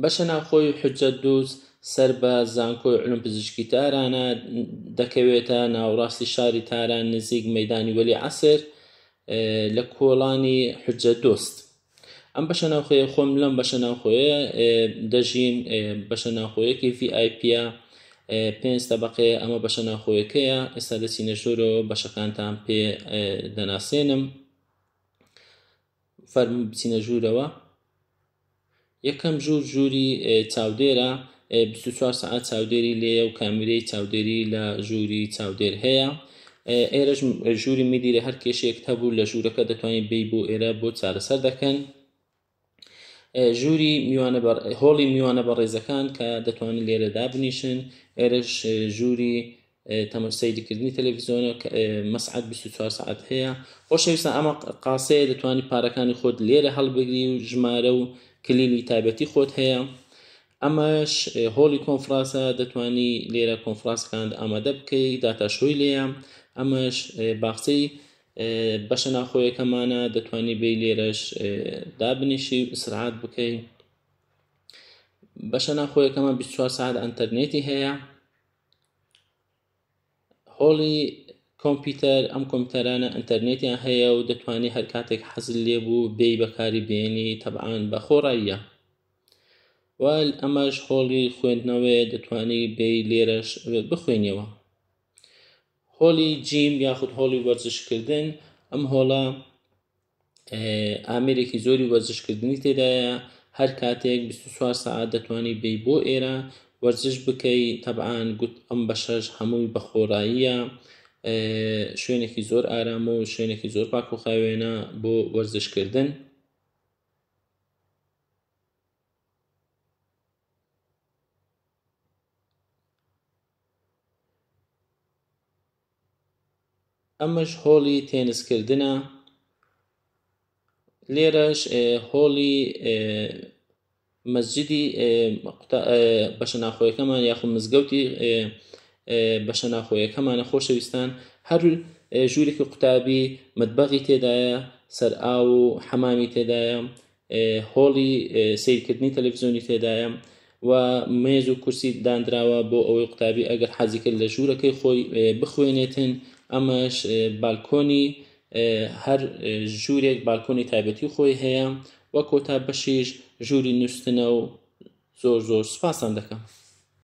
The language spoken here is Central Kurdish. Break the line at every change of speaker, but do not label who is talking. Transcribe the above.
بەشە ناوخۆی حوجەت دووس سەر بە زانکۆی علوم پزیشکی تارانە دەکەوێتە ناوڕاستی شاری تاران نزیک مەیدانی وەلی عەسر لە کۆڵانی حوجەت دۆست. ئەم بەشە ناوخۆیە خۆم لەم بەشە ناوخۆیە دەژین. بەشە ناوخۆیەکی VIPە 5 تەبەقەیە. ئەمە بەشە ناوخۆیەکەیە. ئێستا دەچینە ژوورەوە بەشەکانتان پێ دەناسێنم. فەرموو بچینە ژوورەوە. یەکەم ژووری چاودێرە، 24 ساعت چاودێری لێیە و کامێرەی چاودێری لە ژووری چاودێر هەیە. ئێرەش ژووری میدیرە هەر کێشەیەک هەبوو لە ژوورەکە دەتوانین بێی بۆ ئێرە بۆ چارەسەر دەکەن. ژووری هۆڵی میوانە بەڕێزەکان کە دەتوانین لێرە دابنیشن. ئێرەش ژووری سەیرکردنی تەلەڤیزۆنە مەسعەد 24 ساعت هەیە. خۆشەویستان ئەمە قاسەیە دەتوانی پارەکانی خۆت لێرە هەڵبگری و ژمارە و کلیلی تایبەتی خۆت هەیە. ئەمەش هۆڵی کۆنفرانسە دەتوانی لێرە کۆنفرانسەکان ئامادە بکەی داتاشۆی لێیە. ئەمەش باخچەی بەشە ناوخۆیەکەمانە دەتوانی بێی لێرەش دابنیشی و ئیسراحەت بکەی. بەشە ناوخۆیەکەمان 24 ساعت ئینتەرنێتی هەیە. هۆڵی کۆمپیوتەر ئەم کۆمپیوتەرانە ئینتەرنێتیان هەیە و دەتوانی هەر کاتێک حەزت لێ بوو بێی بەکاری بێنی تەبعاً بە خۆڕاییە. و ئەمەش هۆڵی خوێندنەوەیە دەتوانی بێی لێرەش بخوێنیەوە. هۆڵی جیم یاخود هۆڵی وەرزشکردن، ئەم هۆڵە ئامێرێکی زۆری وەرزشکردنی تێدایە. هەر کاتێک 24 ساعت دەتوانی بێی بۆ ئێرە وەرزش بکەی. تەبعاً گوت ئەم بەشەش هەمووی بە خۆڕاییە. شوێنێکی زۆر ئارامە و شوێنێکی زۆر پاک و خاوێنە بۆ وەرزشکردن. ئەمەش هۆڵی تێنسکردنە. لێرەش هۆڵی مەسجدی بەشە ناوخۆیەکەمان یاخود مزگەوتی بەشە ناوخۆیەکەمانە. خۆشەویستان هەر ژوورێکی قوتابی مەتبەخی تێدایە، سەر ئاو و حەمامی تێدایە، هۆڵی سەیرکردنی تەلەڤیزۆنی تێدایە و مێز و کورسی دانراوە بۆ ئەوەی قوتابی ئەگەر حەزی کرد لە ژوورەکەی خۆی بخوێنێتن. ئەمەش بالکۆنی هەر ژوورێک بالکۆنی تایبەتی خۆی هەیە و کۆتا بەشیش ژووری نووستنە و زۆر سوپاسان دەکەم.